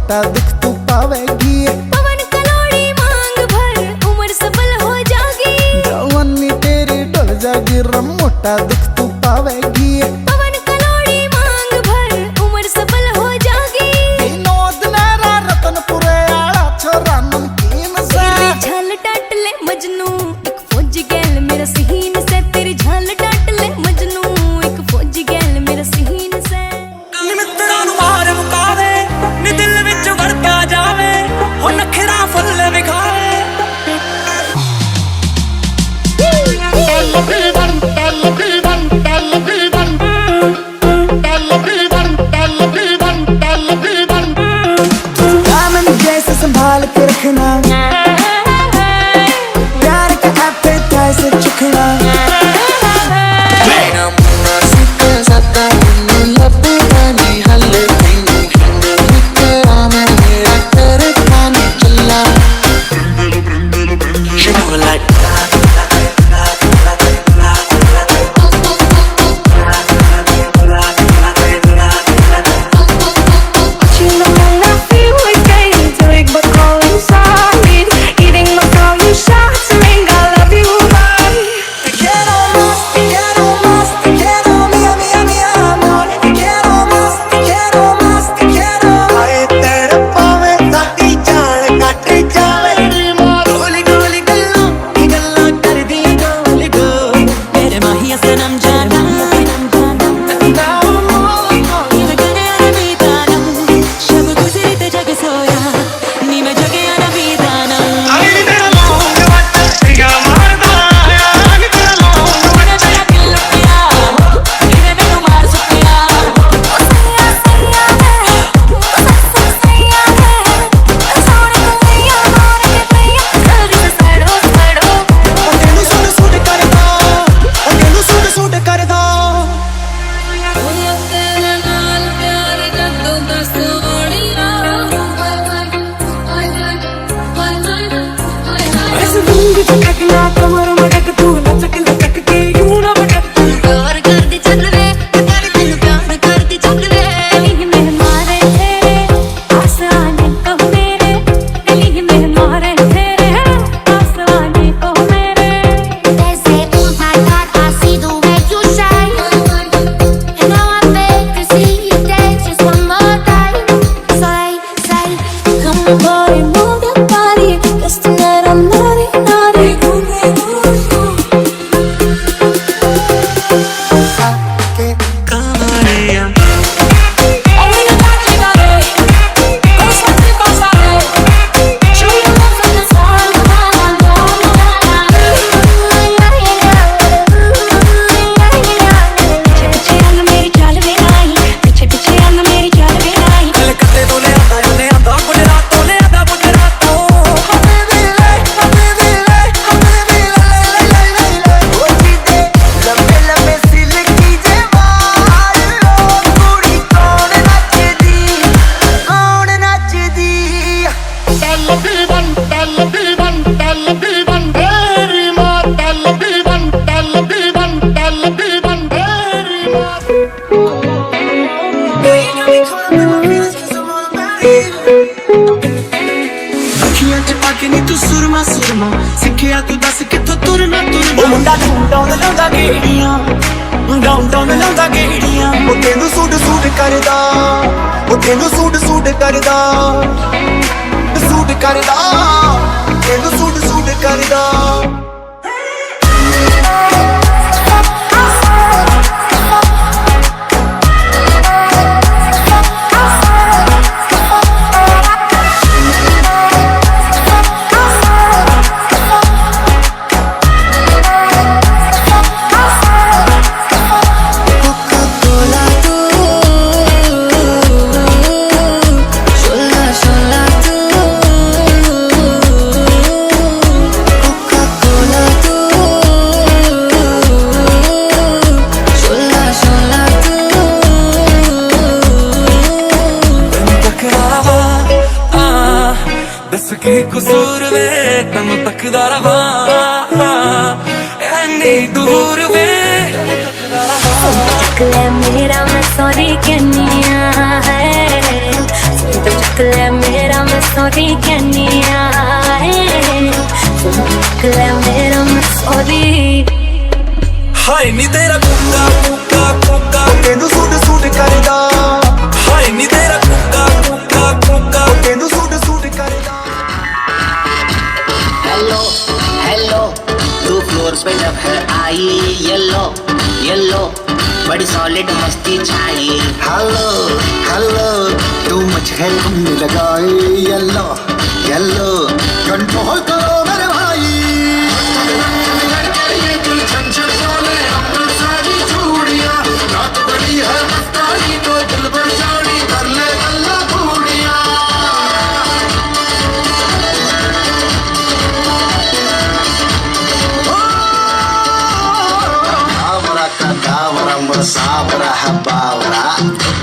मोटा दुख तू पावेगी। पवन कलोड़ी मांग भर उम्र सफल हो जागी। जवानी तेरी डोल जागी रम मोटा दुख तू पावेगी। पवन कलोड़ी मांग भर उम्र सफल हो जागी। विनोद मेरा रतनपुरे आला छोरा नमकीन सा। तेरी झाल डाट ले मजनू एक फौजी गैल मेरा सीन से। तेरी झाल डाट ले मजनू एक फौजी गैल मेरा सीन से। ਮਿੱਤਰਾਂ ਨੂੰ ਮਾਰ ਮੁਕਾਵੇ ਨੀ ਦਿਲ ਵਿੱਚ ਵੜ ਪਿਆ ਜਾਵੇ ਹੋ ਨਖਰਾ ਫੁੱਲ ਵਿਖਾਵੇ। दामन जैसे संभाल के रखना, प्यार का appetizer चखना। ਅੱਖੀਆਂ ਚ ਪਾ ਕੇ ਨੀ ਤੂੰ ਸੁਰਮਾ ਸੁਰਮਾ ਸਿੱਖਿਆ ਤੂੰ ਦੱਸ ਕਿੱਥੋਂ ਤੁਰਨਾ ਤੁਰਨਾ। ਉਹ ਮੁੰਡਾ ਡਾਊਨ ਲਾਉਂਦਾ ਗੇੜੀਆਂ, ਡਾਊਨ ਲਾਉਂਦਾ ਗੇੜੀਆਂ। ਉਹ ਤੈਨੂੰ ਸੂਟ ਸੂਟ ਕਰਦਾ, ਉਹ ਤੈਨੂੰ ਸੂਟ ਸੂਟ ਕਰਦਾ, ਸੂਟ ਕਰਦਾ, ਤੈਨੂੰ ਸੂਟ ਸੂਟ ਕਰਦਾ। ਕੀ ਕਸੂਰ ਵੇ ਤੈਨੂੰ ਤੱਕਦਾ ਰਵਾਂ ਐਨੀ ਦੂਰ ਵੇ। ਚੱਕ ਲੈ ਮੇਰਾ ਮੈਂ ਸੌਰੀ ਕਹਿੰਨੀ ਆ ਹੈ ले मेरा मैं सॉरी कहनी ले मेरा मैं सॉरी हाय नी तेरा कुक्का कुक्का कुक्का तेनू सूट सूट करदा हाय नी तेरा कुक्का कुक्का कुक्का तेनू सूट सूट करदा हेलो हेलो तू फ्लोर पे जब है आई येलो येलो बड़ी सॉलिड मस्ती छाई हेलो हेलो तू मुझे घूमने लगाए येलो येलो कंट्रोल करो मेरे भाई रात बड़ी है मस्तानी तो दिल भर जानी कर ले अल्लाह पूरिया सावरा है बावरा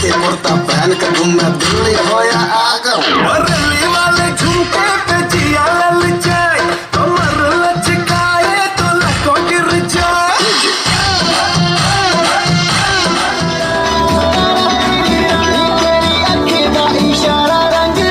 ते मुर्ता पहन कर घूमे दिल्ली होया आगम दिल्ली वाले झुमके पे जिया ललचाए कमर लचकाए तो लको गिर जाए इशारा रंग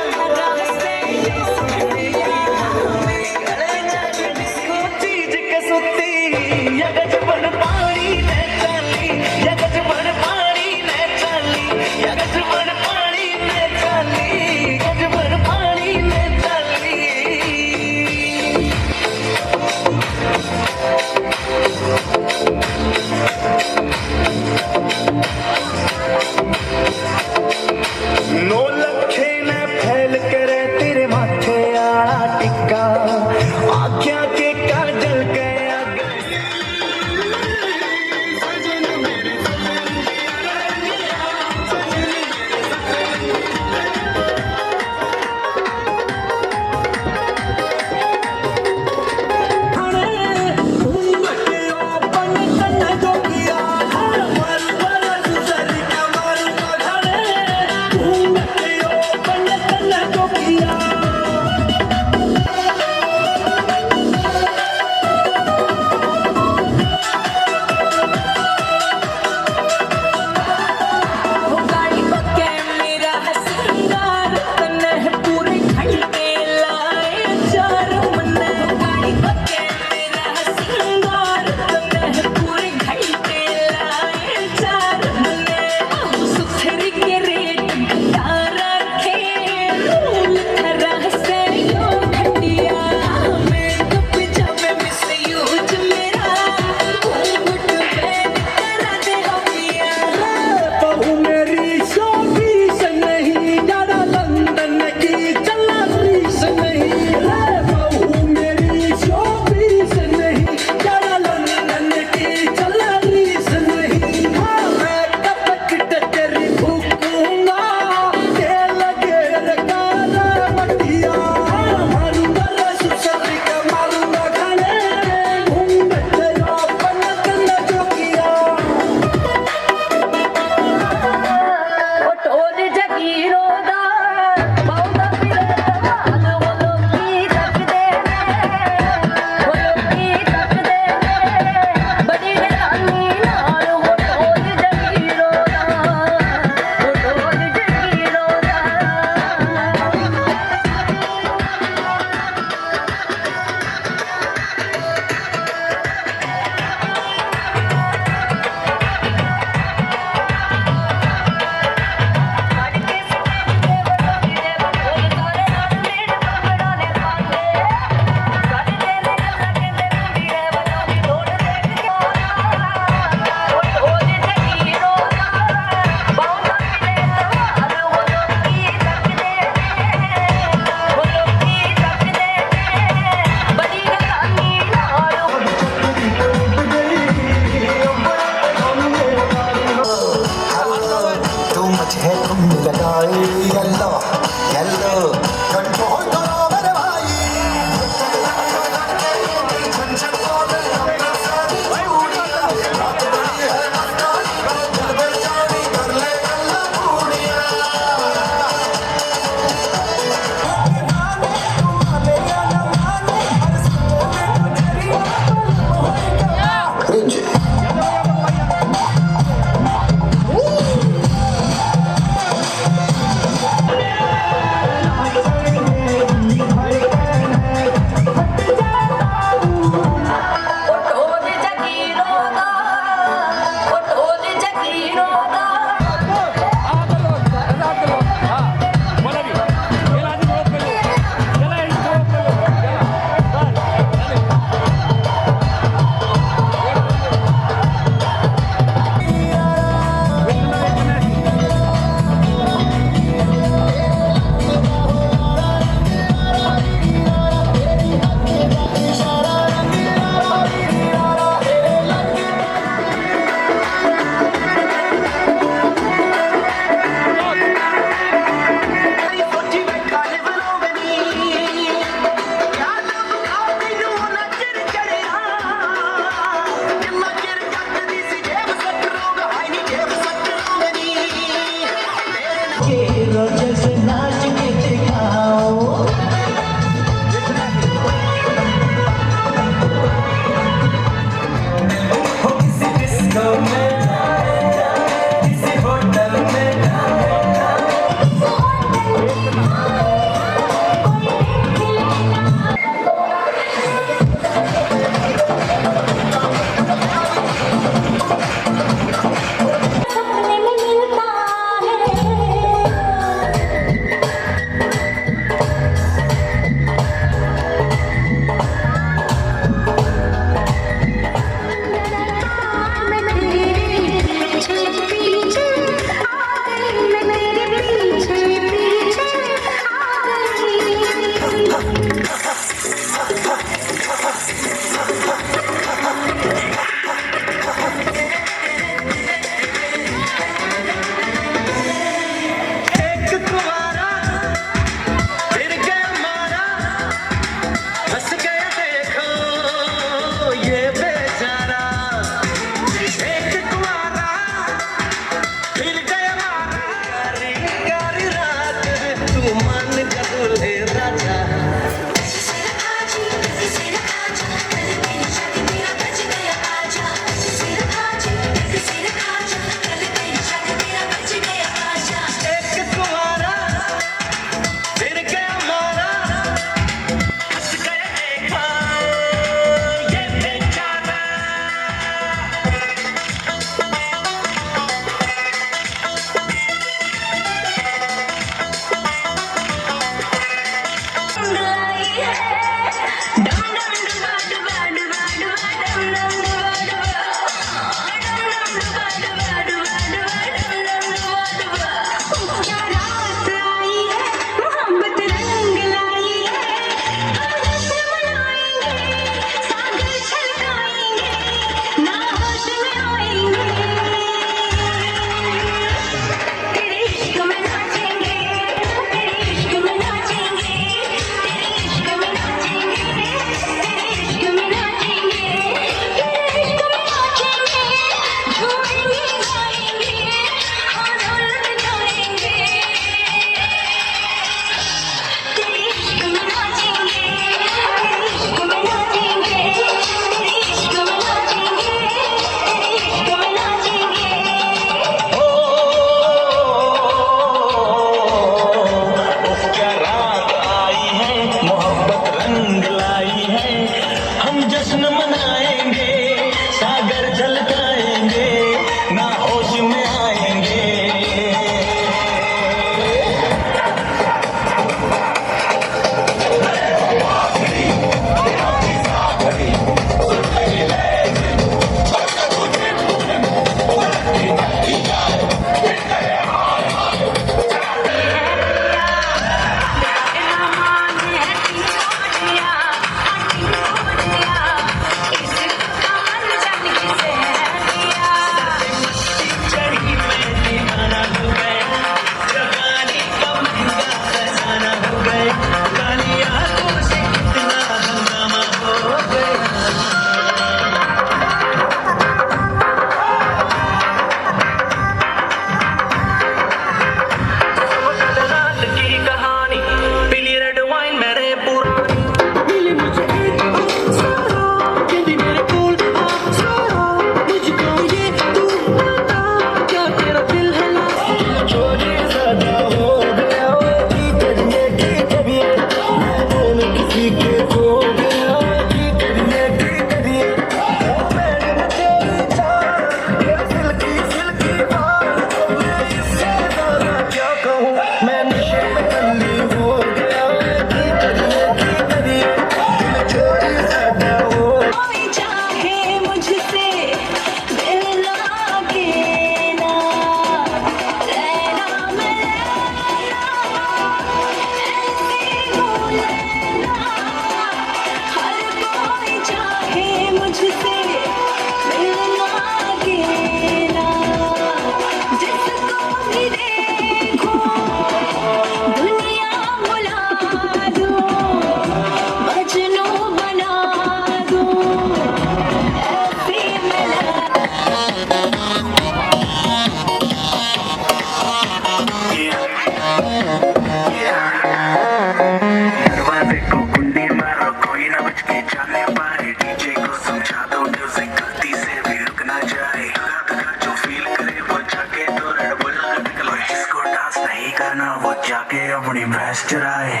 पाए डीजे को समझा दो म्यूजिक गलती से भी रुक ना जाए लगा जो फील करे वो जाके तो रेड बुल निकलो जिसको डांस नहीं करना वो जाके अपनी भैंस चराए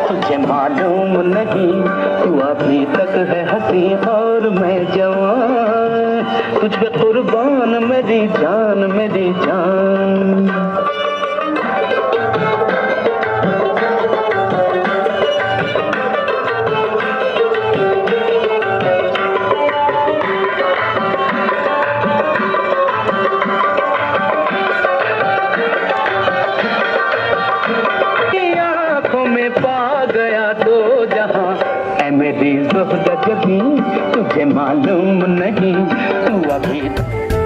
तुझे मालूम नहीं तू अभी तक है हंसी और मैं जवान तुझ पे कुर्बान मेरी जान मेरी जान मेरी ज़ोहरा जबी तुझे मालूम नहीं तू अभी